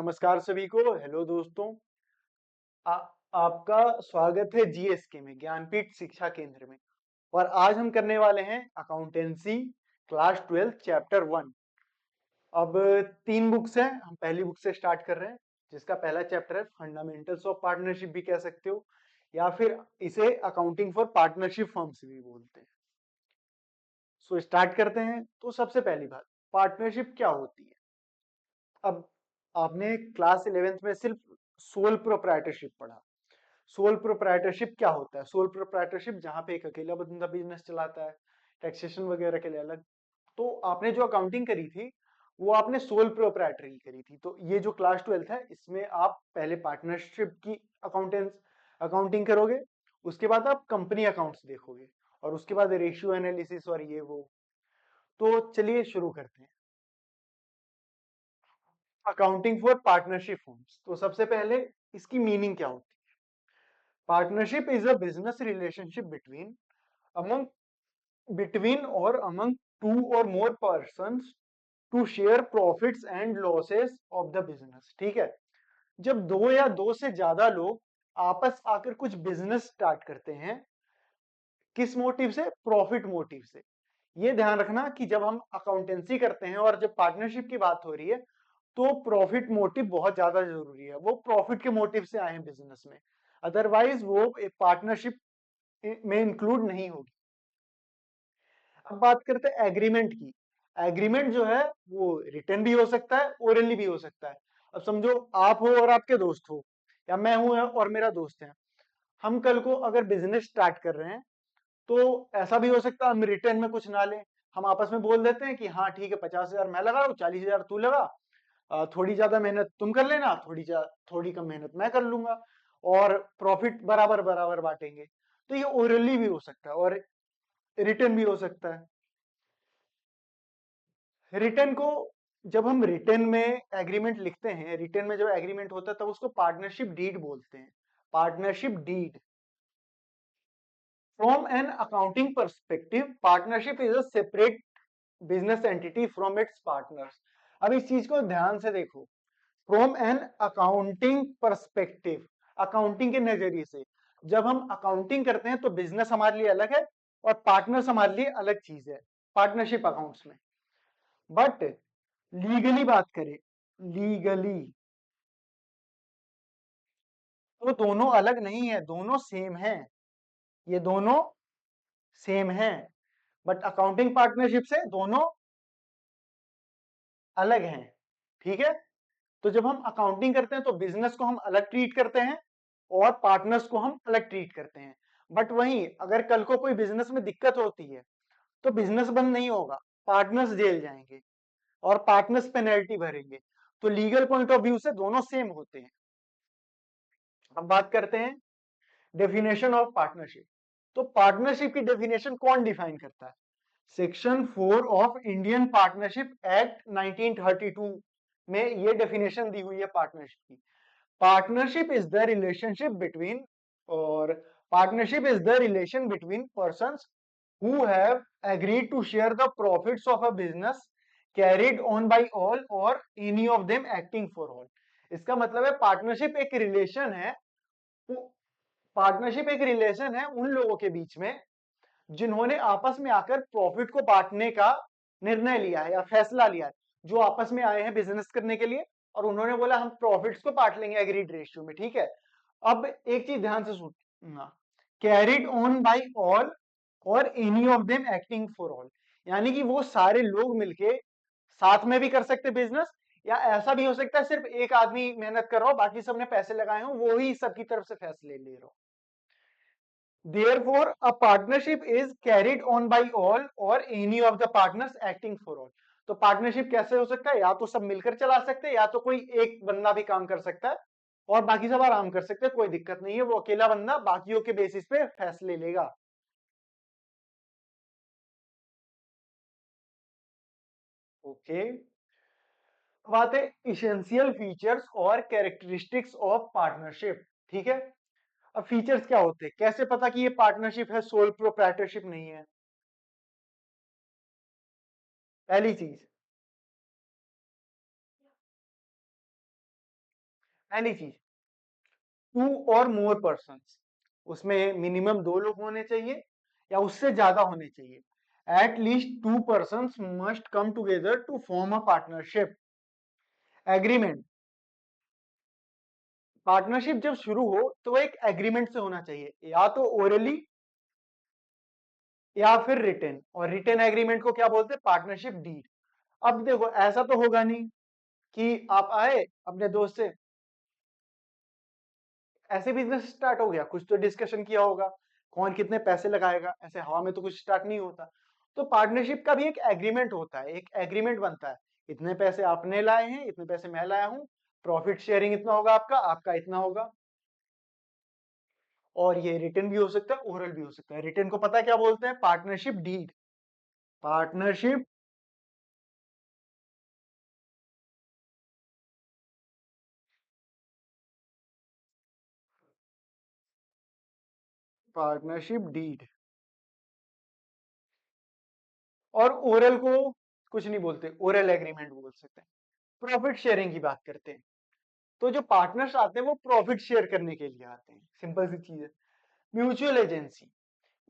नमस्कार सभी को। हेलो दोस्तों। आ, आपका स्वागत है जीएसके में, ज्ञानपीठ शिक्षा केंद्र में। और आज हम करने वाले हैं अकाउंटेंसी क्लास 12 चैप्टर 1। अब 3 बुक्स हैं, हम पहली बुक से स्टार्ट कर रहे हैं, जिसका पहला चैप्टर है फंडामेंटल्स ऑफ पार्टनरशिप भी कह सकते हो, या फिर इसे अकाउंटिंग फॉर पार्टनरशिप फर्म्स भी बोलते हैं। सो स्टार्ट करते हैं। तो सबसे पहली बात, पार्टनरशिप क्या होती है। अब आपने क्लास 11th में सिर्फ सोल प्रोप्राइटरशिप पढ़ा। सोल प्रोप्राइटरशिप क्या होता है? सोल प्रोप्राइटरशिप जहां पे एक अकेला बंदा बिजनेस चलाता है, टैक्सेशन वगैरह के लिए अलग। तो आपने जो अकाउंटिंग करी थी वो आपने सोल प्रोप्राइटर की करी थी। तो ये जो क्लास 12th है इसमें आप पहले पार्टनरशिप की अकाउंटिंग करोगे, उसके बाद आप कंपनी अकाउंट्स देखोगे, और उसके बाद रेशियो एनालिसिस और ये वो। तो चलिए शुरू करते हैं। Accounting for partnership firms. तो सबसे पहले इसकी मीनिंग क्या होती है। Partnership is a business relationship between or among two or more persons to share profits and losses of the business। ठीक है, जब दो या दो से ज्यादा लोग आपस आकर कुछ बिजनेस स्टार्ट करते हैं, किस मोटिव से? प्रॉफिट मोटिव से। ये ध्यान रखना कि जब हम अकाउंटेंसी करते हैं और जब पार्टनरशिप की बात हो रही है तो प्रॉफिट मोटिव बहुत ज्यादा जरूरी है। वो प्रॉफिट के मोटिव से आए हैं बिजनेस में, अदरवाइज वो एक पार्टनरशिप में इंक्लूड नहीं होगी। अब बात करते हैं एग्रीमेंट की। एग्रीमेंट जो है वो रिटन भी हो सकता है, ओरली भी हो सकता है। अब समझो आप हो और आपके दोस्त हो, या मैं हूं और मेरा दोस्त है। हम कल को अगर बिजनेस स्टार्ट कर रहे हैं तो ऐसा भी हो सकता है हम रिटर्न में कुछ ना लें। हम आपस में बोल देते हैं कि हाँ ठीक है, 50,000 मैं लगा रहा हूँ, 40,000 तू लगा, थोड़ी ज्यादा मेहनत तुम कर लेना, थोड़ी कम मेहनत मैं कर लूंगा, और प्रॉफिट बराबर बराबर बांटेंगे। तो ये ओरली भी हो सकता है और रिटर्न भी हो सकता है। रिटर्न को, जब हम रिटर्न में एग्रीमेंट लिखते हैं, रिटर्न में जब एग्रीमेंट होता है तब उसको पार्टनरशिप डीड बोलते हैं। Partnership deed. From an accounting perspective partnership is a separate business entity from its partners. अब इस चीज को ध्यान से देखो। From an accounting perspective, accounting के नजरिए से जब हम अकाउंटिंग करते हैं तो बिजनेस हमारे लिए अलग है और पार्टनर्स हमारे लिए अलग चीज है पार्टनरशिप अकाउंट्स में। बट लीगली बात करें, लीगली तो दोनों अलग नहीं है, दोनों सेम है। ये दोनों सेम है, बट अकाउंटिंग पार्टनरशिप से दोनों अलग हैं। ठीक है, तो जब हम अकाउंटिंग करते हैं तो बिजनेस को हम अलग ट्रीट करते हैं और पार्टनर्स को हम अलग ट्रीट करते हैं। बट वहीं अगर कल को कोई बिजनेस में दिक्कत होती है तो बिजनेस बंद नहीं होगा, पार्टनर्स जेल जाएंगे और पार्टनर्स पेनल्टी भरेंगे। तो लीगल पॉइंट ऑफ व्यू से दोनों सेम होते हैं। अब बात करते हैं डेफिनेशन ऑफ पार्टनरशिप। तो पार्टनरशिप की डेफिनेशन कौन डिफाइन करता है? Section 4 of Indian partnership act 1932 में ये डेफिनेशन दी हुई है पार्टनरशिप की। Partnership is the relationship between, और partnership is the relation between persons who have agreed to share the profits of a business carried on by all or any of them acting for all। इसका मतलब है partnership एक relation है, partnership एक relation है उन लोगों के बीच में जिन्होंने आपस में आकर प्रॉफिट को बांटने का निर्णय लिया है या फैसला लिया है। जो आपस में आए हैं बिजनेस करने के लिए और उन्होंने बोला हम प्रॉफिट्स को बांट लेंगे एग्रीड रेशियो में। ठीक है, अब एक चीज ध्यान से सुनना, कैरिड ऑन बाय ऑल और any of them acting for all. यानी कि वो सारे लोग मिलके साथ में भी कर सकते बिजनेस, या ऐसा भी हो सकता है सिर्फ एक आदमी मेहनत कर रहा हो, बाकी सबने पैसे लगाए हो, वो ही सबकी तरफ से फैसले ले रहा हो। Therefore, a partnership is carried on by all or any of the partners acting for all। तो पार्टनरशिप कैसे हो सकता है? या तो सब मिलकर चला सकते हैं, या तो कोई एक बंदा भी काम कर सकता है और बाकी सब आराम कर सकते हैं, कोई दिक्कत नहीं है। वो अकेला बंदा बाकियों के बेसिस पे फैसले लेगा। ओके, अब आते हैं इसेंशियल फीचर्स और कैरेक्टरिस्टिक्स ऑफ पार्टनरशिप। ठीक है, अब फीचर्स क्या होते हैं, कैसे पता कि ये पार्टनरशिप है, सोल प्रोप्राइटरशिप नहीं है? पहली चीज, पहली चीज, टू और मोर पर्सन, उसमें मिनिमम 2 लोग होने चाहिए या उससे ज्यादा होने चाहिए। At least 2 person must come together to form a partnership agreement. Partnership जब शुरू हो तो एक एग्रीमेंट से होना चाहिए, या तो ओरली या फिर रिटन, और रिटन एग्रीमेंट को क्या बोलते हैं, पार्टनरशिप डीड। अब देखो ऐसा तो होगा नहीं कि आप आए अपने दोस्त से, ऐसे बिजनेस स्टार्ट हो गया, कुछ तो डिस्कशन किया होगा, कौन कितने पैसे लगाएगा, ऐसे हवा में तो कुछ स्टार्ट नहीं होता। तो पार्टनरशिप का भी एक एग्रीमेंट होता है, एक एग्रीमेंट बनता है, इतने पैसे आपने लाए हैं, इतने पैसे मैं लाया हूं, प्रॉफिट शेयरिंग इतना होगा, आपका आपका इतना होगा। और ये रिटर्न भी हो सकता है, ओरल भी हो सकता है। रिटर्न को पता है क्या बोलते हैं, partnership deed. Partnership partnership deed. और ओरल को कुछ नहीं बोलते, ओरल एग्रीमेंट बोल सकते हैं। प्रॉफिट शेयरिंग की बात करते हैं, तो जो पार्टनर्स आते हैं वो प्रॉफिट शेयर करने के लिए आते हैं, सिंपल सी चीज है। Mutual agency,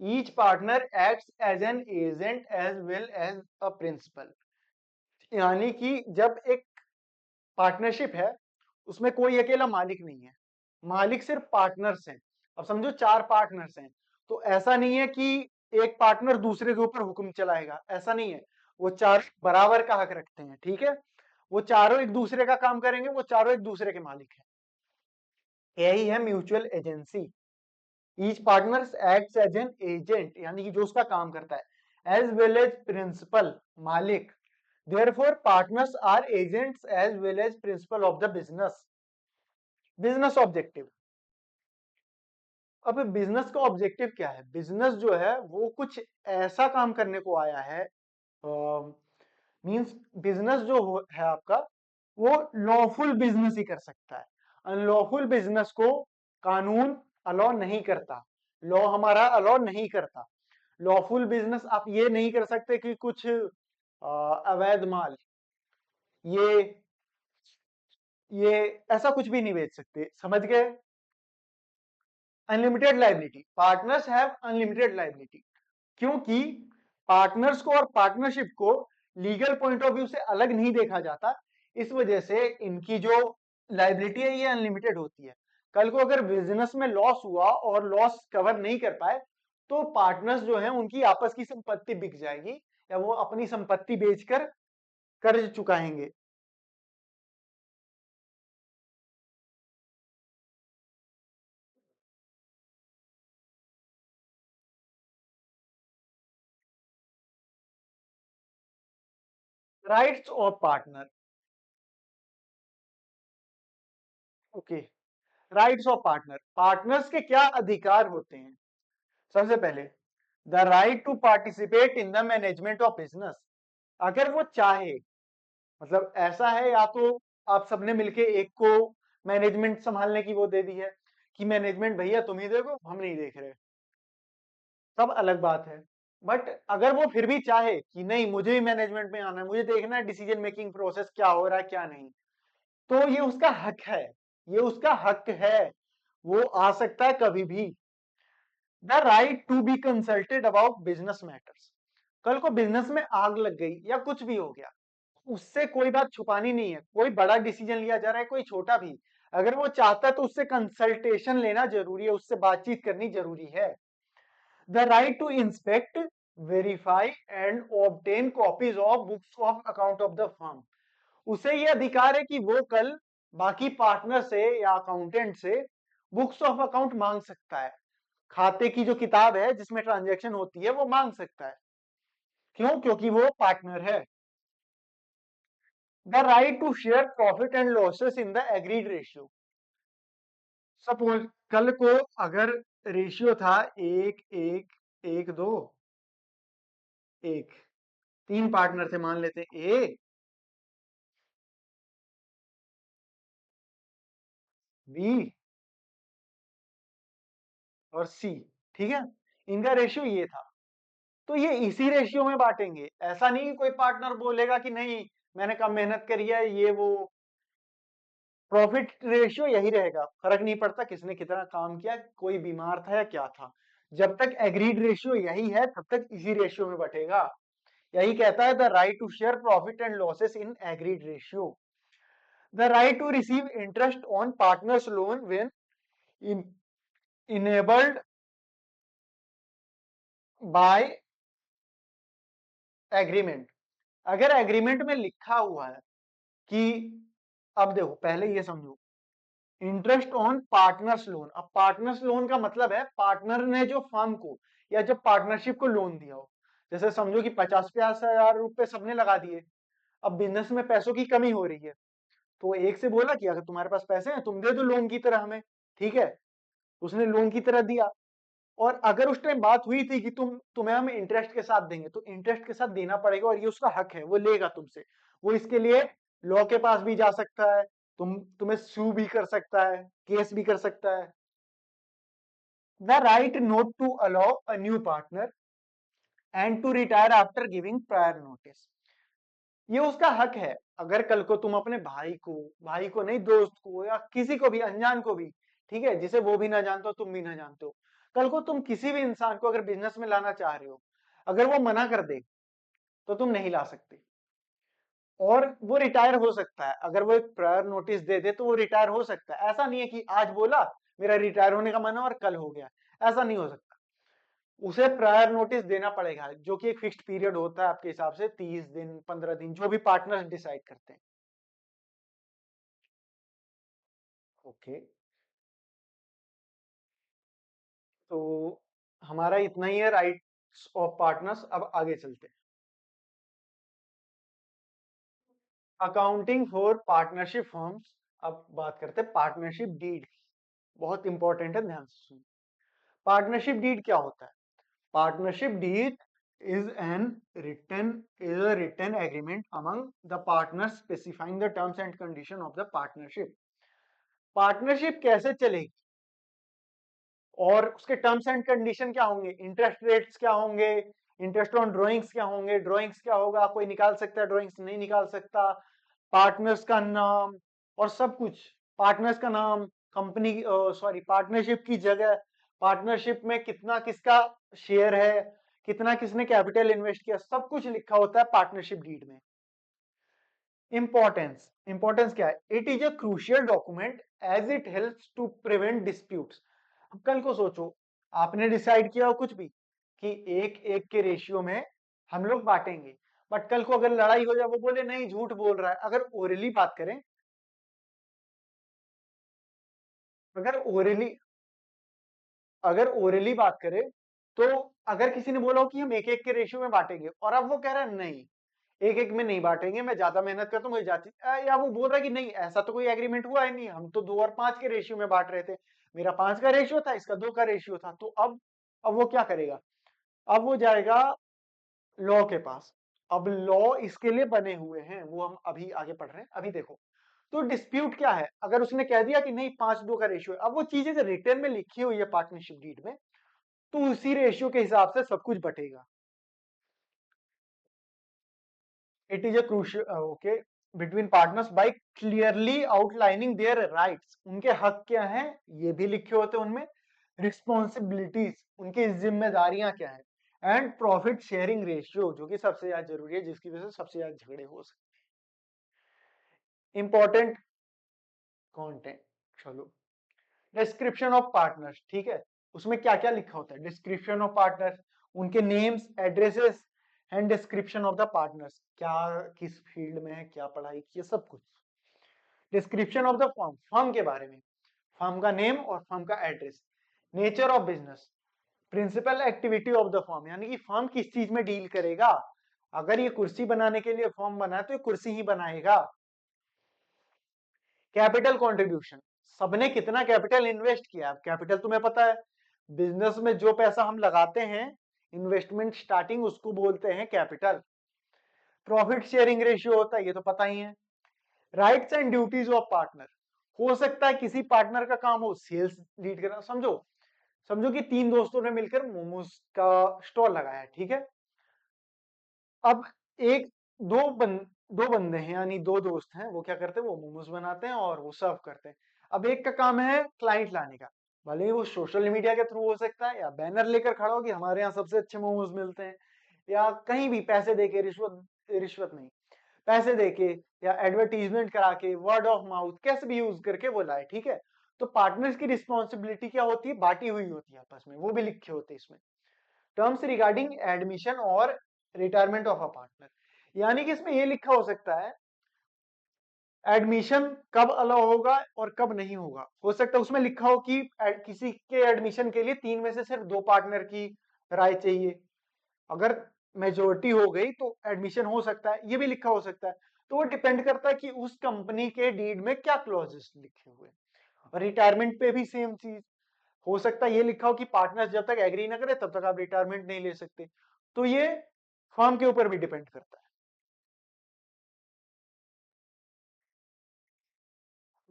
each partner acts as an agent as well as a principal. यानी कि जब एक पार्टनरशिप है, उसमें कोई अकेला मालिक नहीं है, मालिक सिर्फ पार्टनर्स हैं। अब समझो 4 पार्टनर्स हैं, तो ऐसा नहीं है कि एक पार्टनर दूसरे के ऊपर हुक्म चलाएगा, ऐसा नहीं है। वो चार बराबर का हक रखते हैं, ठीक है। वो चारों एक दूसरे का काम करेंगे, वो चारों एक दूसरे के मालिक हैं। यही है mutual agency. Each partner acts as an agent, यानी कि जो उसका काम करता है, एज वेल एज प्रिंसिपल, मालिक। Therefore partners are agents as well as principal of the business. Business objective. अब बिजनेस का ऑब्जेक्टिव क्या है, बिजनेस जो है वो कुछ ऐसा काम करने को आया है, मींस बिजनेस जो है आपका, वो लॉफुल बिजनेस ही कर सकता है। अनलॉफुल बिजनेस को कानून अलाउ नहीं करता, लॉ हमारा अलाउ नहीं करता। लॉफुल बिजनेस आप ये नहीं कर सकते कि कुछ अवैध माल, ये ये ऐसा कुछ भी नहीं बेच सकते, समझ गए। Unlimited liability, partners have unlimited liability, क्योंकि पार्टनर्स को और पार्टनरशिप को लीगल पॉइंट ऑफ व्यू से अलग नहीं देखा जाता। इस वजह से इनकी जो लाइबिलिटी है ये अनलिमिटेड होती है। कल को अगर बिजनेस में लॉस हुआ और लॉस कवर नहीं कर पाए, तो पार्टनर्स जो हैं उनकी आपस की संपत्ति बिक जाएगी, या वो अपनी संपत्ति बेचकर कर्ज चुकाएंगे। Rights of partner, okay. Rights of partner, partners के क्या अधिकार होते हैं। सबसे पहले, the right to participate in the management of business. अगर वो चाहे, मतलब ऐसा है, या तो आप सबने मिलके एक को मैनेजमेंट संभालने की वो दे दी है कि मैनेजमेंट भैया तुम ही देखो, हम नहीं देख रहे, सब अलग बात है। बट अगर वो फिर भी चाहे कि नहीं मुझे भी मैनेजमेंट में आना है, मुझे देखना है डिसीजन मेकिंग प्रोसेस क्या हो रहा है क्या नहीं, तो ये उसका हक है, ये उसका हक है, वो आ सकता है कभी भी। The right to be consulted about business matters. कल को बिजनेस में आग लग गई या कुछ भी हो गया, उससे कोई बात छुपानी नहीं है, कोई बड़ा डिसीजन लिया जा रहा है, कोई छोटा भी, अगर वो चाहता है तो उससे कंसल्टेशन लेना जरूरी है, उससे बातचीत करनी जरूरी है। The right to inspect, verify and obtain copies of books of account of the firm. उसे ये अधिकार है कि वो कल बाकी पार्टनर से या अकाउंटेंट से बुक्स ऑफ अकाउंट मांग सकता है, खाते की जो किताब है जिसमें ट्रांजैक्शन होती है वो मांग सकता है। क्यों, क्योंकि वो पार्टनर है। The right to share profit and losses in the agreed ratio. Suppose कल को अगर रेशियो था 1 1 1 2, एक, 3 पार्टनर थे, मान लेते ए, बी और सी, ठीक है, इनका रेशियो ये था, तो ये इसी रेशियो में बांटेंगे। ऐसा नहीं कि कोई पार्टनर बोलेगा कि नहीं मैंने कम मेहनत करी है ये वो, प्रॉफिट रेशियो यही रहेगा, फर्क नहीं पड़ता किसने कितना काम किया, कोई बीमार था या क्या था, जब तक एग्रीड रेशियो यही है तब तक इसी रेशियो में बटेगा। यही कहता है the right to share profit and losses in agreed ratio. The right to receive interest on partners loan when enabled by agreement. अगर एग्रीमेंट में लिखा हुआ है कि, अब देखो पहले ये समझो, इंटरेस्ट ऑन पार्टनर्स लोन। अब पार्टनर्स लोन का मतलब है पार्टनर ने जो फर्म को या जब पार्टनरशिप को लोन दिया हो। जैसे समझो कि 50-50 हजार रुपए सबने लगा दिए, अब बिजनेस में पैसों की कमी हो रही है, तो एक से बोला कि अगर तुम्हारे पास पैसे हैं तुम दे दो लोन की तरह हमें, ठीक है, उसने लोन की तरह दिया। और अगर उस टाइम बात हुई थी कि तुम्हें हम इंटरेस्ट के साथ देंगे, तो इंटरेस्ट के साथ देना पड़ेगा और ये उसका हक है, वो लेगा तुमसे। वो इसके लिए लॉ के पास भी जा सकता है, तुम्हें सू भी कर सकता है, केस भी कर सकता है। The right not to allow a new partner and to retire after giving prior notice. ये उसका हक है। अगर कल को तुम अपने भाई को नहीं, दोस्त को या किसी को भी, अनजान को भी, ठीक है, जिसे वो भी ना जानते हो तुम भी ना जानते हो, कल को तुम किसी भी इंसान को अगर बिजनेस में लाना चाह रहे हो, अगर वो मना कर दे तो तुम नहीं ला सकते। और वो रिटायर हो सकता है, अगर वो एक प्रायर नोटिस दे दे तो वो रिटायर हो सकता है। ऐसा नहीं है कि आज बोला मेरा रिटायर होने का मन है और कल हो गया, ऐसा नहीं हो सकता। उसे प्रायर नोटिस देना पड़ेगा, जो कि एक फिक्स्ड पीरियड होता है आपके हिसाब से 30 दिन, 15 दिन, जो भी पार्टनर्स डिसाइड करते हैं। ओके, तो हमारा इतना ही है राइट्स ऑफ पार्टनर्स। अब आगे चलते हैं। Accounting for partnership firms. अब बात करते हैं पार्टनरशिप डीड। बहुत इंपॉर्टेंट है, ध्यान से सुनिए। पार्टनरशिप डीड क्या होता है? Partnership deed is an a written agreement among the partners specifying the terms and condition of the partnership। Partnership कैसे चलेगी और उसके टर्म्स एंड कंडीशन क्या होंगे, इंटरेस्ट रेट्स क्या होंगे, इंटरेस्ट ऑन ड्रॉइंग्स क्या होंगे, ड्रॉइंग्स क्या होगा, कोई निकाल सकता है ड्रॉइंग्स, नहीं निकाल सकता, पार्टनर्स का नाम और सब कुछ, पार्टनर्स का नाम, कंपनी, सॉरी, पार्टनरशिप की जगह, पार्टनरशिप में कितना किसका शेयर है, कितना किसने कैपिटल इन्वेस्ट किया, सब कुछ लिखा होता है पार्टनरशिप डीड में। इंपॉर्टेंस क्या है? It is a crucial document as it helps to prevent disputes. अब कल को सोचो, आपने डिसाइड किया हो कुछ भी कि 1:1 के रेशियो में हम लोग बांटेंगे, बट कल को अगर लड़ाई हो जाए, वो बोले नहीं झूठ बोल रहा है, अगर ओरली बात करें, अगर ओरली अगर ओरली बात करें, तो अगर किसी ने बोला हो कि हम 1:1 के रेशियो में बांटेंगे और अब वो कह रहा है नहीं 1:1 में नहीं बांटेंगे, मैं ज्यादा मेहनत करता हूँ, मुझे जाती, या वो बोल रहा है कि नहीं ऐसा तो कोई एग्रीमेंट हुआ ही नहीं, हम तो 2 और 5 के रेशियो में बांट रहे थे, मेरा 5 का रेशियो था, इसका 2 का रेशियो था, तो अब वो क्या करेगा? अब वो जाएगा लॉ के पास। अब लॉ इसके लिए बने हुए हैं, वो हम अभी आगे पढ़ रहे हैं, अभी देखो। तो डिस्प्यूट क्या है? अगर उसने कह दिया कि नहीं 5:2 का रेशियो है, अब वो चीजें जो रिटर्न में लिखी हुई है पार्टनरशिप डीड में, तो उसी रेशियो के हिसाब से सब कुछ बटेगा। It is a crucial okay between partners by clearly outlining their rights. उनके हक क्या हैं ये भी लिखे होते हैं उनमें, रिस्पॉन्सिबिलिटीज उनकी जिम्मेदारियां क्या है, एंड प्रॉफिट शेयरिंग रेशियो, जो कि सबसे ज्यादा जरूरी है, जिसकी वजह से सबसे ज्यादा झगड़े हो सकते हैं। इंपॉर्टेंट कंटेंट, चलो। डिस्क्रिप्शन ऑफ पार्टनर्स, ठीक है, उसमें क्या क्या लिखा होता है? डिस्क्रिप्शन ऑफ पार्टनर्स, उनके names, addresses and description of the partners, क्या किस फील्ड में है, क्या पढ़ाई की है, सब कुछ। Description of the firm, firm के बारे में, फर्म का नेम और फर्म का address. Nature of business, principal activity of the firm, यानी कि फर्म किस चीज में डील करेगा। अगर ये कुर्सी बनाने के लिए फर्म बना है तो ये कुर्सी ही बनाएगा। कैपिटल कंट्रीब्यूशन, सबने कितना कैपिटल इन्वेस्ट किया। कैपिटल तुम्हें पता है, बिजनेस में जो पैसा हम लगाते हैं, इन्वेस्टमेंट स्टार्टिंग, उसको बोलते हैं कैपिटल। प्रॉफिट शेयरिंग रेशियो होता है, ये तो पता ही है। Rights and duties of partner, हो सकता है किसी पार्टनर का काम हो सेल्स लीड करना। समझो समझो कि 3 दोस्तों ने मिलकर मोमोज का स्टॉल लगाया है, ठीक है। अब एक दो दो बंदे हैं यानी दो दोस्त हैं, वो क्या करते हैं, वो मोमोज बनाते हैं और वो सर्व करते हैं। अब एक का काम है क्लाइंट लाने का, भले ही वो सोशल मीडिया के थ्रू हो सकता है या बैनर लेकर खड़ा हो कि हमारे यहाँ सबसे अच्छे मोमोज मिलते हैं, या कहीं भी पैसे देके, रिश्वत रिश्वत नहीं, पैसे देके या एडवर्टीजमेंट करा के, वर्ड ऑफ माउथ कैसे भी यूज करके वो लाए, ठीक है। तो पार्टनर्स की रिस्पॉन्सिबिलिटी क्या होती है, बांटी हुई होती है आपस में, वो भी लिखे होते हैं इसमें। टर्म्स रिगार्डिंग एडमिशन और रिटायरमेंट ऑफ अ पार्टनर, यानी कि इसमें ये लिखा हो सकता है एडमिशन कब अलाउ होगा और कब नहीं होगा। हो सकता है उसमें लिखा हो कि किसी के एडमिशन के लिए 3 में से सिर्फ 2 पार्टनर की राय चाहिए, अगर मेजोरिटी हो गई तो एडमिशन हो सकता है, ये भी लिखा हो सकता है। तो वो डिपेंड करता है कि उस कंपनी के डीड में क्या क्लॉजेस लिखे हुए हैं। और रिटायरमेंट पे भी सेम चीज हो सकता है, ये लिखा हो कि पार्टनर्स जब तक एग्री ना करे तब तक आप रिटायरमेंट नहीं ले सकते। तो ये फर्म के ऊपर भी डिपेंड करता है।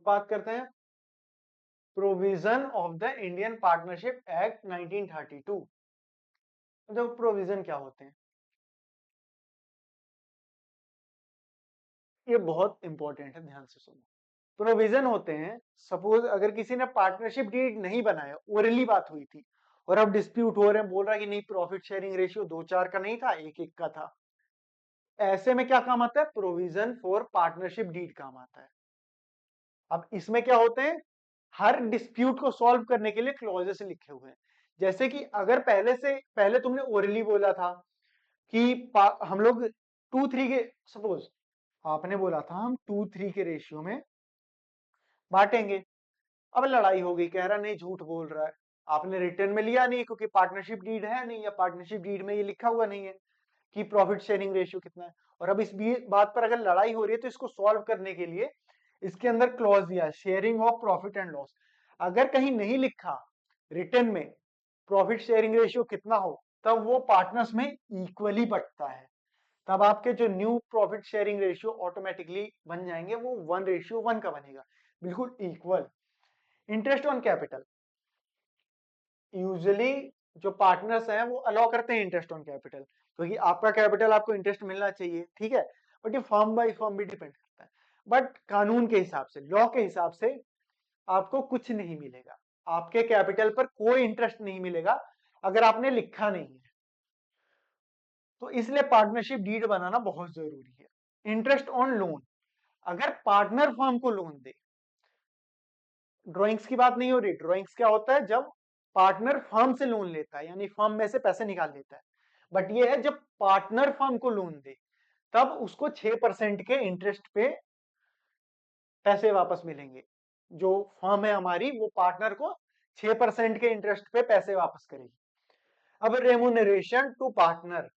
बात करते हैं provision of the Indian partnership act 1932। तो प्रोविजन क्या होते हैं, ये बहुत इंपॉर्टेंट है, ध्यान से सुनो। प्रोविजन होते हैं, सपोज अगर किसी ने पार्टनरशिप डीड नहीं बनाया, ओरली बात हुई थी और अब डिस्प्यूट हो रहे हैं, बोल रहा है कि नहीं प्रॉफिट शेयरिंग रेशियो 2-4 का नहीं था, 1-1 का था, ऐसे में क्या काम आता है, प्रोविजन फॉर पार्टनरशिप डीड काम आता है। अब इसमें क्या होते हैं, हर डिस्प्यूट को सॉल्व करने के लिए क्लॉजेस लिखे हुए हैं। जैसे कि अगर पहले तुमने ओरली बोला था कि हम लोग 2-3 के, सपोज आपने बोला था हम 2-3 के रेशियो में बांटेंगे, अब लड़ाई हो गई, कह रहा नहीं झूठ बोल रहा है, आपने रिटर्न में लिया नहीं क्योंकि पार्टनरशिप डीड है नहीं, या पार्टनरशिप डीड में ये लिखा हुआ नहीं है कि प्रॉफिट शेयरिंग रेशियो कितना है। और अब इस बात पर अगर लड़ाई हो रही है तो इसको सॉल्व करने के लिए इसके अंदर क्लॉज दिया है, sharing of profit and loss. अगर कहीं नहीं लिखा रिटर्न में प्रॉफिट शेयरिंग रेशियो कितना हो, तब वो पार्टनर्स में इक्वली बंटता है, तब आपके जो new profit sharing ratio automatically बन जाएंगे, वो 1:1 का बनेगा, बिल्कुल equal. Interest on capital, usually जो पार्टनर्स हैं वो अलाउ करते हैं इंटरेस्ट ऑन कैपिटल, क्योंकि आपका कैपिटल आपको इंटरेस्ट मिलना चाहिए, ठीक है। बट ये फर्म बाय फर्म भी डिपेंड करता है। बट कानून के हिसाब से, लॉ के हिसाब से आपको कुछ नहीं मिलेगा, आपके कैपिटल पर कोई इंटरेस्ट नहीं मिलेगा अगर आपने लिखा नहीं है। तो इसलिए पार्टनरशिप डीड बनाना बहुत जरूरी है। इंटरेस्ट ऑन लोन, अगर पार्टनर फर्म को लोन दे, ड्राइंग्स की बात नहीं हो रही, ड्राइंग्स क्या होता है, जब पार्टनर फर्म से लोन लेता है यानी फर्म में से पैसे निकाल लेता है। बट ये है जब पार्टनर फर्म को लोन दे, तब उसको 6% के इंटरेस्ट पे पैसे वापस मिलेंगे। जो फर्म है हमारी वो पार्टनर को 6% के इंटरेस्ट पे पैसे वापस करेगी। अब रेमुनरेशन टू पार्टनर,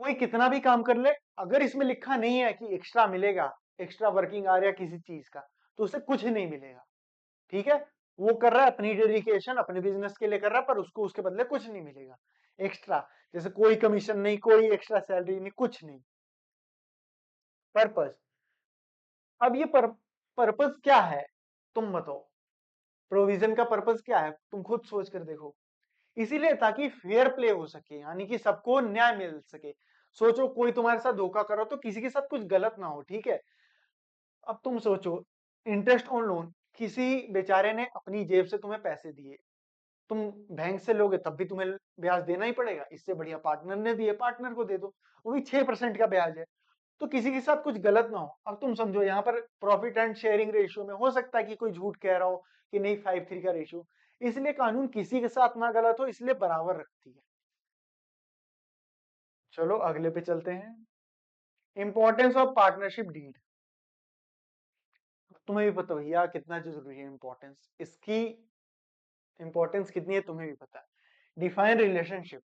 कोई कितना भी काम कर ले, अगर इसमें लिखा नहीं है कि एक्स्ट्रा मिलेगा, एक्स्ट्रा वर्किंग आ रहा किसी चीज का, तो उसे कुछ नहीं मिलेगा, ठीक है। वो कर रहा है अपनी डेडिकेशन, अपने बिजनेस के लिए कर रहा है, पर उसको उसके बदले कुछ नहीं मिलेगा एक्स्ट्रा, जैसे कोई कमीशन नहीं, कोई एक्स्ट्रा सैलरी नहीं, कुछ नहीं। पर्पस, अब ये पर्पस क्या है, तुम बताओ, प्रोविजन का पर्पस क्या है, तुम खुद सोच कर देखो। इसीलिए ताकि फेयर प्ले हो सके, यानी कि सबको न्याय मिल सके। सोचो कोई तुम्हारे साथ धोखा करो तो किसी के साथ कुछ गलत ना हो, ठीक है। अब तुम सोचो, इंटरेस्ट ऑन लोन, किसी बेचारे ने अपनी जेब से तुम्हें पैसे दिए, तुम बैंक से लोगे तब भी तुम्हें ब्याज देना ही पड़ेगा, इससे बढ़िया पार्टनर ने दिए पार्टनर को दे दो, वो भी 6% का ब्याज है। तो किसी के साथ कुछ गलत ना हो। अब तुम समझो यहाँ पर प्रॉफिट एंड शेयरिंग रेशियो में हो सकता है कि कोई झूठ कह रहा हो कि नहीं 5:3 का रेशियो, इसलिए कानून किसी के साथ ना गलत हो, इसलिए बराबर रखती है। चलो अगले पे चलते हैं, इंपॉर्टेंस ऑफ पार्टनरशिप डीड। तुम्हें भी पता भैया कितना जरूरी है इंपॉर्टेंस इसकी, इंपॉर्टेंस कितनी है तुम्हें भी पता है। Define relationship,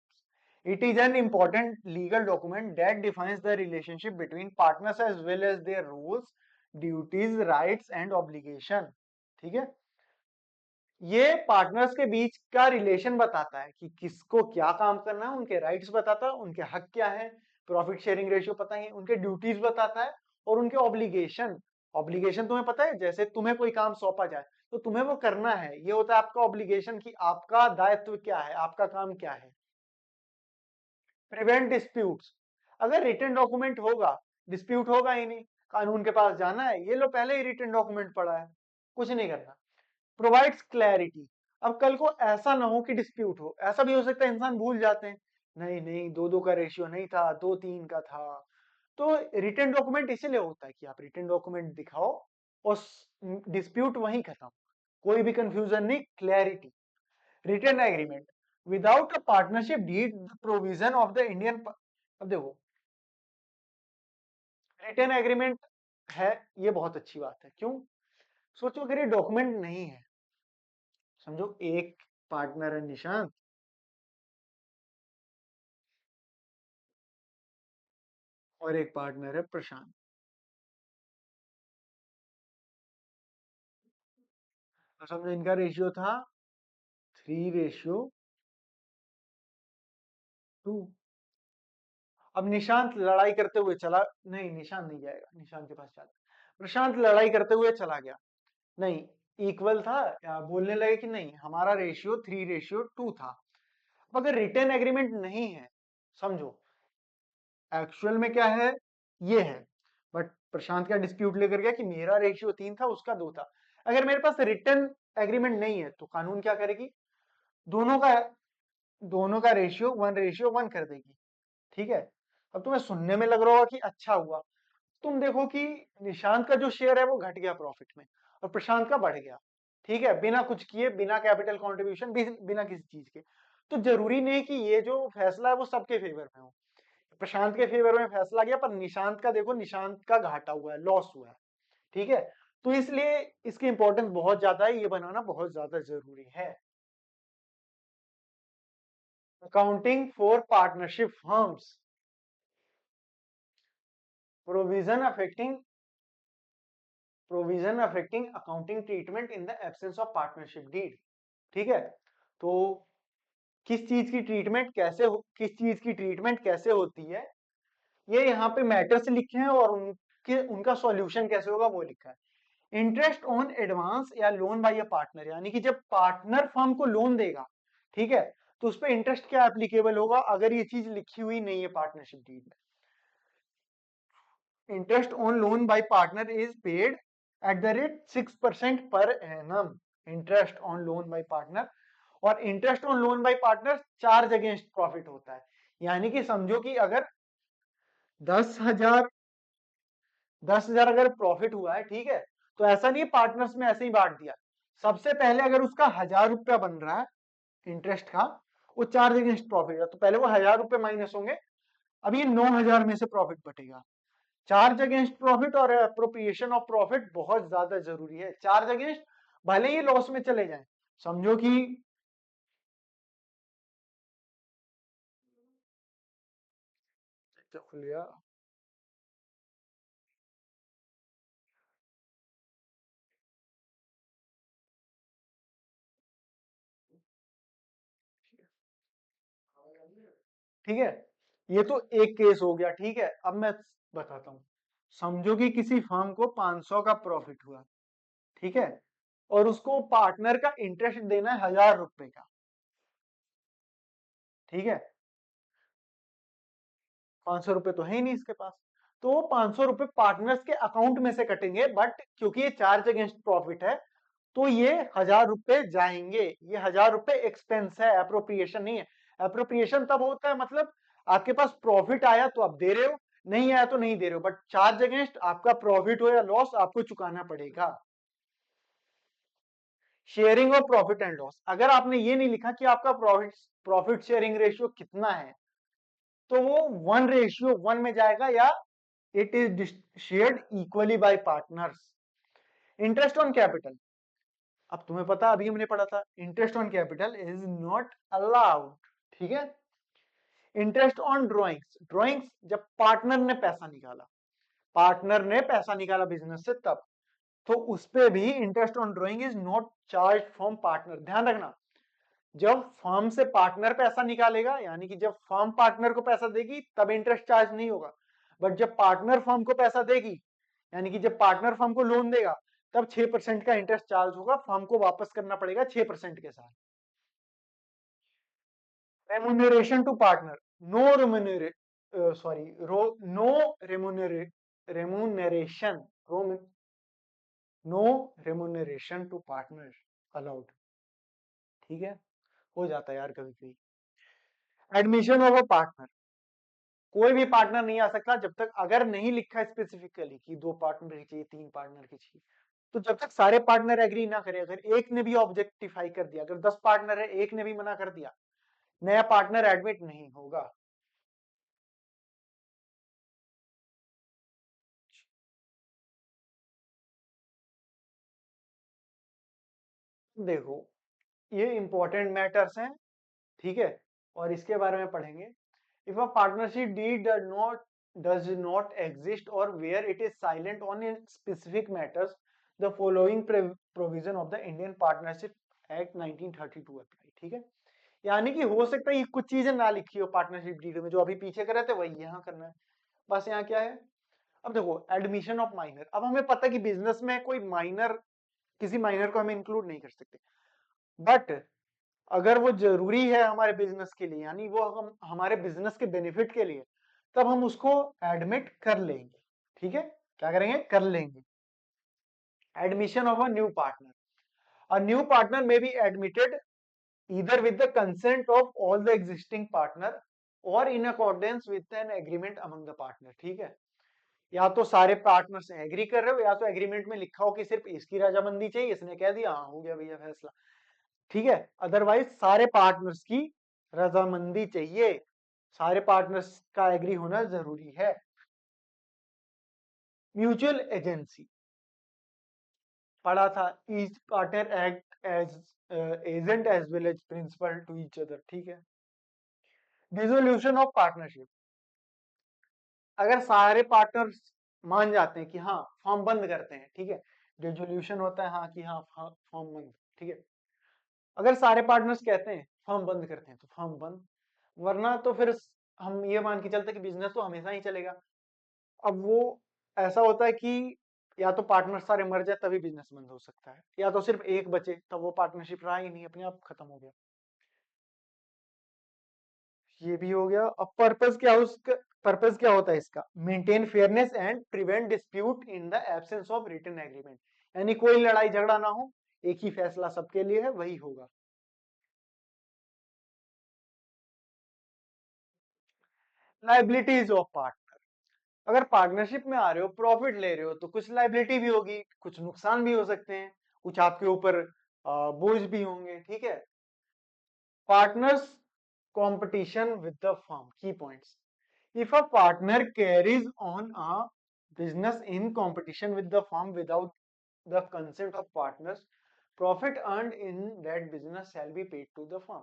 it is an important legal document that defines the relationship between partners as well as their roles, duties, rights and obligation, ठीक है। ये पार्टनर्स के बीच का रिलेशन बताता है कि किसको क्या काम करना है, उनके राइट्स बताता है, उनके हक क्या है, प्रॉफिट शेयरिंग रेशियो पता है, उनके ड्यूटीज बताता है और उनके ऑब्लिगेशन। ऑब्लिगेशन तुम्हें पता है, जैसे तुम्हें कोई काम सौंपा जाए तो तुम्हें वो करना है, ये होता है आपका ऑब्लिगेशन कि आपका दायित्व क्या है, आपका काम क्या है। प्रिवेंट डिस्प्यूट्स, अगर रिटन डॉक्यूमेंट होगा डिस्प्यूट होगा ही नहीं, कानून के पास जाना है, ये लो पहले ही रिटन डॉक्यूमेंट पड़ा है, कुछ नहीं करना। प्रोवाइड्स क्लैरिटी, अब कल को ऐसा ना हो कि डिस्प्यूट हो, ऐसा भी हो सकता है इंसान भूल जाते हैं, नहीं नहीं 2-2 का रेशियो नहीं था, 2-3 का था। तो रिटन डॉक्यूमेंट इसीलिए होता है कि आप रिटन डॉक्यूमेंट दिखाओ और डिस्प्यूट वहीं खत्म, कोई भी कंफ्यूजन नहीं, clarity. Written agreement without a partnership deed provision of the Indian, अब देखो रिटन एग्रीमेंट है, ये बहुत अच्छी बात है, क्यों? सोचो अगर ये डॉक्यूमेंट नहीं है, समझो एक पार्टनर है निशांत और एक पार्टनर है प्रशांत, तो समझो इनका रेशियो था 3:2। अब निशांत लड़ाई करते हुए चला, नहीं निशांत नहीं जाएगा, निशांत के पास जाता, प्रशांत लड़ाई करते हुए चला गया, नहीं इक्वल था, या बोलने लगे कि नहीं हमारा रेशियो 3:2 था। अब अगर रिटर्न एग्रीमेंट नहीं है, समझो एक्चुअल में क्या है, ये है, बट प्रशांत का डिस्प्यूट लेकर गया कि मेरा रेशियो 3 था उसका 2 था। अगर मेरे पास रिटर्न एग्रीमेंट नहीं है तो कानून क्या करेगी, दोनों का दोनों का रेशियो 1:1 कर देगी, ठीक है। अब तुम्हें सुनने में लग रहा होगा कि अच्छा हुआ, तुम देखो कि निशांत का जो शेयर है वो घट गया प्रॉफिट में और प्रशांत का बढ़ गया, ठीक है, बिना कुछ किए, बिना कैपिटल कंट्रीब्यूशन, बिना किसी चीज के। तो जरूरी नहीं कि ये जो फैसला है वो सबके फेवर में हो, प्रशांत के फेवर में फैसला गया पर निशांत का देखो, निशांत का घाटा हुआ है, लॉस हुआ है, ठीक है। तो इसलिए इसकी इंपॉर्टेंस बहुत ज्यादा है, ये बनाना बहुत ज्यादा जरूरी है। Accounting for partnership firms, provision affecting accounting treatment in the absence of partnership deed, ठीक है। तो किस चीज की ट्रीटमेंट कैसे होती है, ये यहाँ पे मैटर्स लिखे हैं और उनके उनका सॉल्यूशन कैसे होगा वो लिखा है। इंटरेस्ट ऑन एडवांस या लोन बाय अ पार्टनर, यानी कि जब पार्टनर फर्म को लोन देगा, ठीक है, तो उस पर इंटरेस्ट क्या एप्लीकेबल होगा अगर ये चीज लिखी हुई नहीं है पार्टनरशिप डीड में। Interest on loan by partner is paid at the rate 6% per annum, interest on loan by partner, और interest on loan by partner charge against profit होता है। यानी कि समझो कि अगर 10,000 10,000 अगर प्रॉफिट हुआ है, ठीक है, तो ऐसा नहीं पार्टनर्स में ऐसे ही बांट दिया, सबसे पहले अगर उसका 1,000 रुपया बन रहा है इंटरेस्ट का, वो चार्ज अगेंस्ट प्रॉफिट है, तो पहले वो 1,000 रुपये माइनस होंगे, अब ये 9,000 में से प्रॉफिट बटेगा। चार्ज अगेंस्ट प्रॉफिट और अप्रोप्रिएशन ऑफ प्रॉफिट बहुत ज्यादा जरूरी है। चार्ज अगेंस्ट भले ही लॉस में चले जाएं, समझो कि खुल गया, ठीक है, ये तो एक केस हो गया, ठीक है। अब मैं बताता हूं, समझो कि किसी फर्म को 500 का प्रॉफिट हुआ, ठीक है, और उसको पार्टनर का इंटरेस्ट देना है 1,000 रुपए का, ठीक है। 500 रुपए तो है ही नहीं इसके पास, तो वो 500 रुपए पार्टनर्स के अकाउंट में से कटेंगे, बट क्योंकि ये चार्ज अगेंस्ट प्रॉफिट है तो ये 1,000 रुपए जाएंगे, ये 1,000 रुपए एक्सपेंस है, अप्रोप्रिएशन नहीं है। अप्रोप्रिएशन तब होता है मतलब आपके पास प्रॉफिट आया तो आप दे रहे हो, नहीं आया तो नहीं दे रहे हो, बट चार्ज अगेंस्ट आपका प्रॉफिट हो या लॉस आपको चुकाना पड़ेगा। Sharing of profit and loss, अगर आपने ये नहीं लिखा कि आपका प्रॉफिट शेयरिंग रेशियो कितना है, तो वो 1:1 में जाएगा, या it is shared equally bye partners. Interest on capital, अब तुम्हें पता अभी हमने पढ़ा था interest on capital is not allowed, ठीक है। इंटरेस्ट ऑन ड्रॉइंग्स, ड्रॉइंग्स जब पार्टनर ने पैसा निकाला बिजनेस से तब, तो उस पे भी interest on drawing is not charge from partner. ध्यान रखना, जब फर्म से पार्टनर पैसा निकालेगा, यानी कि जब फर्म पार्टनर को पैसा देगी तब इंटरेस्ट चार्ज नहीं होगा, बट जब पार्टनर फर्म को पैसा देगी, यानी कि जब पार्टनर फर्म को लोन देगा, तब 6% का इंटरेस्ट चार्ज होगा, फर्म को वापस करना पड़ेगा 6% के साथ। Remuneration to partner, no sorry, no remuneration, no remuneration to partner allowed. ठीक है, हो जाता है यार कभी कभी। एडमिशन ऑफ अ पार्टनर, कोई भी पार्टनर नहीं आ सकता जब तक, अगर नहीं लिखा स्पेसिफिकली कि 2 पार्टनर की चाहिए, 3 पार्टनर की चाहिए, तो जब तक सारे पार्टनर एग्री ना करें, अगर एक ने भी ऑब्जेक्टिफाई कर दिया, अगर 10 पार्टनर है, एक ने भी मना कर दिया, नया पार्टनर एडमिट नहीं होगा। देखो, ये इंपॉर्टेंट मैटर्स हैं, ठीक है, और इसके बारे में पढ़ेंगे। If a partnership deed does not exist or where it is silent on in specific matters, the following provision of the Indian Partnership Act 1932 apply। ठीक है, यानी कि हो सकता है ये कुछ चीजें ना लिखी हो पार्टनरशिप डीड में, जो अभी पीछे कर रहे थे वही यहाँ करना है। बस यहाँ क्या है, अब देखो एडमिशन ऑफ माइनर, अब हमें पता है कि बिजनेस में कोई माइनर, किसी माइनर को हम इंक्लूड नहीं कर सकते, बट अगर वो जरूरी है हमारे बिजनेस के लिए, यानी वो हम हमारे बिजनेस के बेनिफिट के लिए, तब हम उसको एडमिट कर लेंगे। ठीक है, क्या करेंगे, कर लेंगे। Admission of a new partner, a new partner may be admitted either with the consent of all the existing partner or in accordance with an agreement among the partner। ठीक है, या तो सारे पार्टनर्स एग्री कर रहे हो, या तो एग्रीमेंट में लिखा हो कि सिर्फ इसकी रजामंदी चाहिए, इसने कह दिया हाँ हो गया भैया फैसला। ठीक है, अदरवाइज सारे पार्टनर्स की रजामंदी चाहिए, सारे पार्टनर्स का एग्री होना जरूरी है। म्यूचुअल एजेंसी पढ़ा था, each partner act as agent as well as principal to each other. ठीक है, डिसोल्यूशन ऑफ पार्टनरशिप, अगर सारे पार्टनर्स मान जाते हैं कि हाँ फॉर्म बंद करते हैं, ठीक है, डिसोल्यूशन होता है हाँ कि हाँ फॉर्म बंद। ठीक है, अगर सारे पार्टनर्स कहते हैं फॉर्म बंद करते हैं तो फॉर्म बंद, वरना तो फिर हम ये मान के चलते कि बिजनेस तो हमेशा ही चलेगा। अब वो ऐसा होता है कि या तो पार्टनर सारे मर जाए तभी बिजनेस बंद हो सकता है, या तो सिर्फ एक बचे तब वो पार्टनरशिप रहा ही नहीं, अपने आप खत्म हो गया। ये भी हो गया। अब पर्पस क्या है उसका, पर्पस क्या होता है इसका, maintain fairness and prevent dispute in the absence of written agreement, यानी कोई लड़ाई झगड़ा ना हो, एक ही फैसला सबके लिए है, वही होगा। लाइबिलिटीज ऑफ पार्टनर, अगर पार्टनरशिप में आ रहे हो, प्रॉफिट ले रहे हो, तो कुछ लाइबिलिटी भी होगी, कुछ नुकसान भी हो सकते हैं, कुछ आपके ऊपर बोझ भी होंगे। ठीक है, partners competition with the firm, की points, if a partner carries on a business in competition with the firm without the consent of partners, profit earned in that business shall be paid to the firm।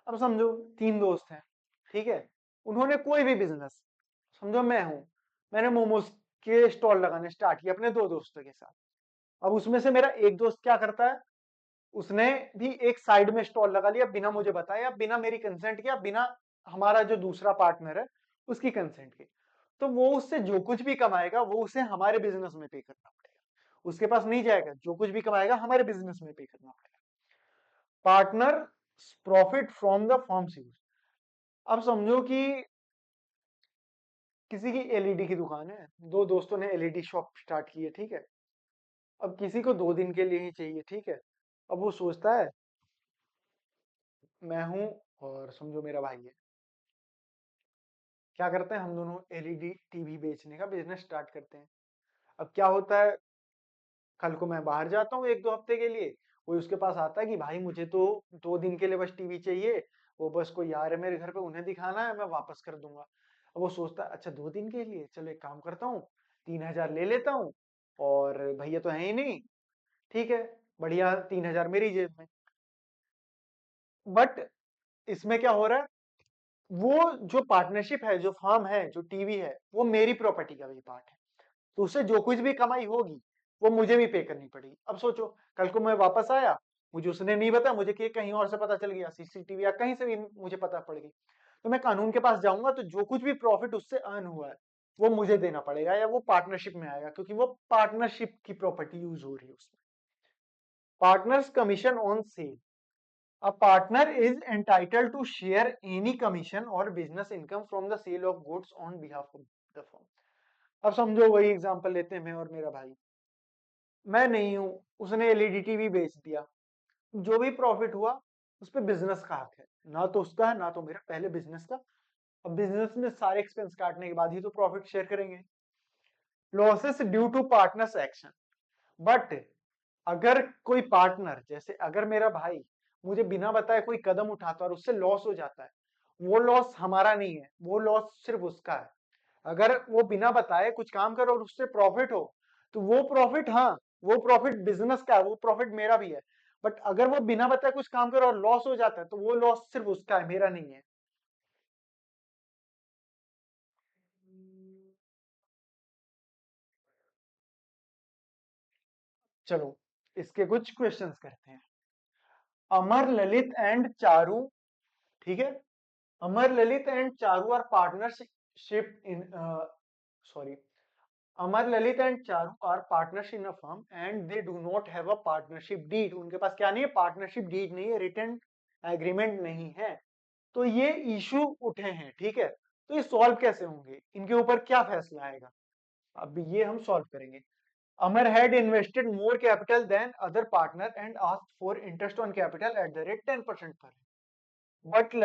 अब समझो 3 दोस्त हैं, ठीक है, उन्होंने कोई भी बिजनेस, समझो मैं हूं, मैंने मोमोज के स्टॉल लगाने स्टार्ट किए अपने 2 दोस्तों के साथ। अब उसमें से मेरा एक दोस्त क्या करता है, उसने भी एक साइड में स्टॉल लगा लिया बिना मुझे बताया, बिना मेरी कंसेंट किया, बिना हमारा जो दूसरा पार्टनर है उसकी कंसेंट के, तो वो उससे जो कुछ भी कमाएगा वो उसे हमारे बिजनेस में पे करना पड़ेगा, उसके पास नहीं जाएगा, जो कुछ भी कमाएगा हमारे बिजनेस में पे करना पड़ेगा। Partner profit from the firms use, अब समझो कि किसी की एलईडी की दुकान है, 2 दोस्तों ने एलईडी शॉप स्टार्ट की है, ठीक है, अब किसी को 2 दिन के लिए ही चाहिए, ठीक है, अब वो सोचता है मैं हूं और समझो मेरा भाई है, क्या करते हैं हम दोनों एलईडी टीवी बेचने का बिजनेस स्टार्ट करते हैं। अब क्या होता है, कल को मैं बाहर जाता हूँ 1-2 हफ्ते के लिए, कोई उसके पास आता है कि भाई मुझे तो 2 दिन के लिए बस टीवी चाहिए, वो बस कोई यार है मेरे घर पे, उन्हें दिखाना है, मैं वापस कर दूंगा। अब वो सोचता है अच्छा 2 दिन के लिए, चलो एक काम करता हूँ, 3,000 ले लेता हूँ, और भैया तो है ही नहीं, ठीक है, बढ़िया 3,000 मेरी जेब में। बट इसमें क्या हो रहा है, वो जो पार्टनरशिप है, जो फर्म है, जो टीवी है, वो मेरी प्रॉपर्टी का भी पार्ट है, तो उससे जो कुछ भी कमाई होगी वो मुझे भी पे करनी पड़ेगी। अब सोचो कल को मैं वापस आया, मुझे उसने नहीं बताया, मुझे कि कहीं और से पता चल गया, सीसीटीवी या कहीं से भी मुझे पता पड़ गई, तो मैं कानून के पास जाऊंगा, तो जो कुछ भी प्रॉफिट उससे अर्न हुआ है वो मुझे देना पड़ेगा, या वो पार्टनरशिप में आएगा, क्योंकि वो पार्टनरशिप की प्रॉपर्टी यूज हो रही है उसमें। Partners commission on sale, A partner is entitled to share any commission or business income from the sale of goods on behalf of the firm. अब समझो वही एग्जांपल लेते हैं, मैं और मेरा भाई। मैं नहीं हूं, उसने एलईडी टीवी बेच दिया, जो भी प्रॉफिट हुआ उस पे बिजनेस का हक है, ना तो उसका है ना तो मेरा, पहले बिजनेस का। अब बिजनेस में सारे एक्सपेंस काटने के बाद ही तो प्रॉफिट शेयर करेंगे। Losses due to partners action, but अगर कोई पार्टनर, जैसे अगर मेरा भाई मुझे बिना बताए कोई कदम उठाता है और उससे लॉस हो जाता है, वो लॉस हमारा नहीं है, वो लॉस सिर्फ उसका है। अगर वो बिना बताए कुछ काम करे और उससे प्रॉफिट हो, तो वो प्रॉफिट, हाँ, वो प्रॉफिट बिजनेस का है, वो प्रॉफिट मेरा भी है। बट अगर वो बिना बताए कुछ काम करे और लॉस हो जाता है, तो वो लॉस सिर्फ उसका है, मेरा नहीं है। चलो इसके कुछ क्वेश्चंस करते हैं। अमर, ललित एंड चारू, ठीक है, Amar, Lalit and Charu are partnership in, sorry, Amar, Lalit and Charu are partners in a firm and they do not have a partnership deed. उनके पास क्या नहीं है? पार्टनरशिप डीड नहीं है, रिटन एग्रीमेंट नहीं है। तो ये इशू उठे हैं, ठीक है। तो ये सॉल्व कैसे होंगे, इनके ऊपर क्या फैसला आएगा, अब ये हम सॉल्व करेंगे। अमर had invested more capital than other partner and asked for interest on capital at the rate 10% per annum. But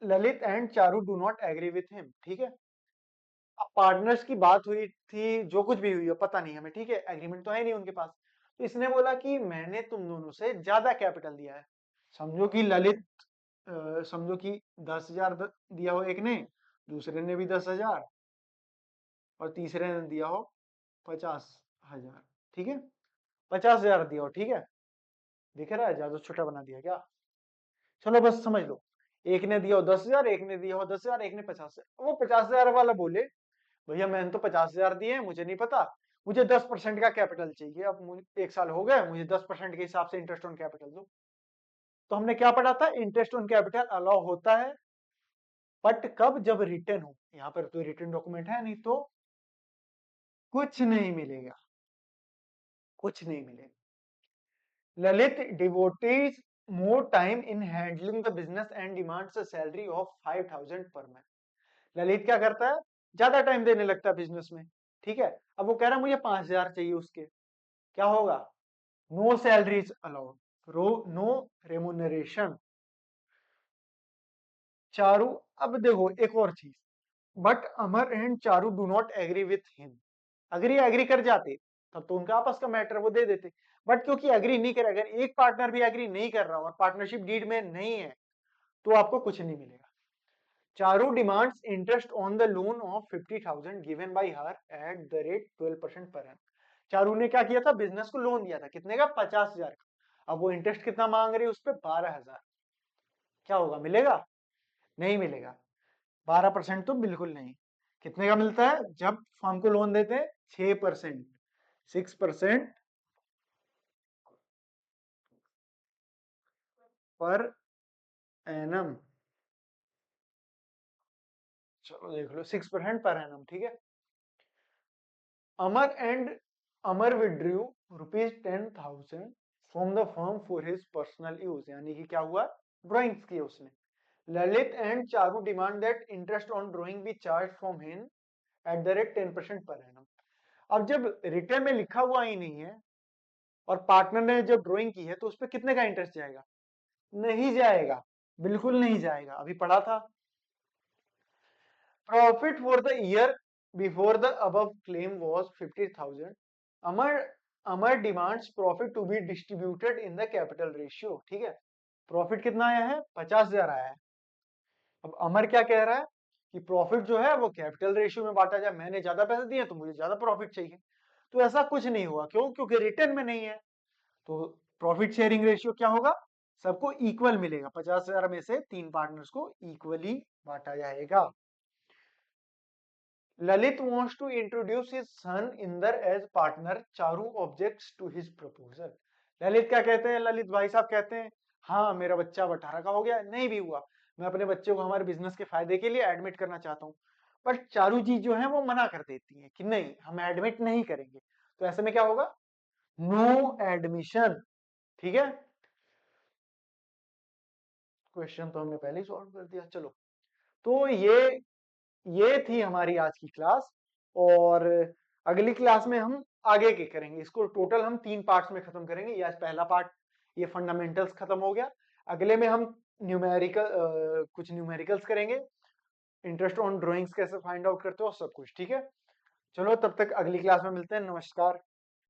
Lalit and Charu do not agree with him, ठीक है। अब पार्टनर्स की बात हुई थी, जो कुछ भी हुई हो पता नहीं हमें, ठीक है, एग्रीमेंट तो है नहीं उनके पास। तो इसने बोला कि मैंने तुम दोनों से ज्यादा कैपिटल दिया है। समझो कि ललित, समझो कि 10,000 दिया हो एक ने, दूसरे ने भी 10,000, और तीसरे ने दिया हो 50,000, ठीक है, 50,000 दिया हो, ठीक है। दिख रहा है? ज्यादा छोटा बना दिया क्या? चलो बस समझ लो, एक ने दिया हो 10,000, एक ने दिया हो 10,000, एक ने 50,000। वो 50,000 वाला बोले, भैया मैंने तो 50,000 दिए हैं, मुझे नहीं पता, मुझे 10% का कैपिटल चाहिए। अब एक साल हो गए, मुझे 10% के हिसाब से इंटरेस्ट ऑन कैपिटल दो। तो हमने क्या पढ़ा था? इंटरेस्ट ऑन कैपिटल अलाउ होता है, बट कब? जब रिटर्न हो। यहाँ पर तो रिटर्न डॉक्यूमेंट है नहीं, तो कुछ नहीं मिलेगा, कुछ नहीं मिलेगा। Lalit devotes more time in handling the business and demands a salary of 5,000 per month. Lalit क्या करता है? ज्यादा टाइम देने लगता है बिजनेस में, ठीक है। अब वो कह रहा है मुझे 5,000 चाहिए उसके, क्या होगा? No salaries allowed, no remuneration. Charu, अब देखो एक और चीज, but Amar and Charu do not agree with him. अगर ये एग्री कर जाते तब तो उनका आपस का मैटर, वो दे देते। बट क्योंकि एग्री नहीं करे, अगर एक पार्टनर भी एग्री नहीं कर रहा और पार्टनरशिप डीड में नहीं है, तो आपको कुछ नहीं मिलेगा। Charu demands interest on the loan of 50,000 given by her at the rate 12% per annum. Charu ने क्या किया था? बिजनेस को लोन दिया था, कितने का? 50,000 का। अब वो इंटरेस्ट कितना मांग रही है उस पर? 12,000। क्या होगा? मिलेगा? नहीं मिलेगा। 12% तो बिल्कुल नहीं। कितने का मिलता है जब फर्म को लोन देते हैं? 6%, 6% पर एनम। चलो देख लो, 6% पर एनम, ठीक है। Amar and Amar withdrew ₹10,000 from the firm for his personal use, यानी कि क्या हुआ? ड्राइंग्स किए उसने। Lalit and Charu demand that interest on drawing be charge from him at the rate 10% per annum. अब जब रिटर्न में लिखा हुआ ही नहीं है और पार्टनर ने जब ड्राइंग की है, तो उस पर कितने का इंटरेस्ट जाएगा? नहीं जाएगा, बिल्कुल नहीं जाएगा, अभी पढ़ा था। Profit for the year before the above claim was 50,000। Amar Amar demands profit to be distributed in the capital ratio, ठीक है। प्रॉफिट कितना आया है? 50,000 आया है। अब अमर क्या कह रहा है कि प्रॉफिट जो है वो कैपिटल रेशियो में बांटा जाए, मैंने ज्यादा पैसे दिए तो मुझे ज्यादा प्रॉफिट चाहिए। तो ऐसा कुछ नहीं हुआ, क्यों? क्योंकि रिटर्न में नहीं है। तो प्रॉफिट शेयरिंग रेशियो क्या होगा? सबको इक्वल मिलेगा, 50,000 में से 3 पार्टनर्स को इक्वली बांटा जाएगा। Lalit wants to introduce his son Inder as partner. Charu objects to his proposal. Lalit क्या कहते हैं? ललित भाई साहब कहते हैं, हाँ मेरा बच्चा 18 का हो गया, नहीं भी हुआ, मैं अपने बच्चे को हमारे बिजनेस के फायदे के लिए एडमिट करना चाहता हूँ। बट चारू जी जो है वो मना कर देती है कि नहीं, हम एडमिट नहीं करेंगे। तो ऐसे में क्या होगा? नो एडमिशन, ठीक है। क्वेश्चन तो हमने पहले ही सॉल्व कर दिया। चलो, तो ये थी हमारी आज की क्लास। और अगली क्लास में हम आगे के करेंगे, इसको टोटल हम 3 पार्ट्स में खत्म करेंगे। ये आज पहला पार्ट, ये फंडामेंटल्स खत्म हो गया। अगले में हम कुछ न्यूमेरिकल्स करेंगे, इंटरेस्ट ऑन ड्राइंग्स कैसे फाइंड आउट करते हो, सब कुछ। ठीक है, चलो तब तक अगली क्लास में मिलते हैं। नमस्कार।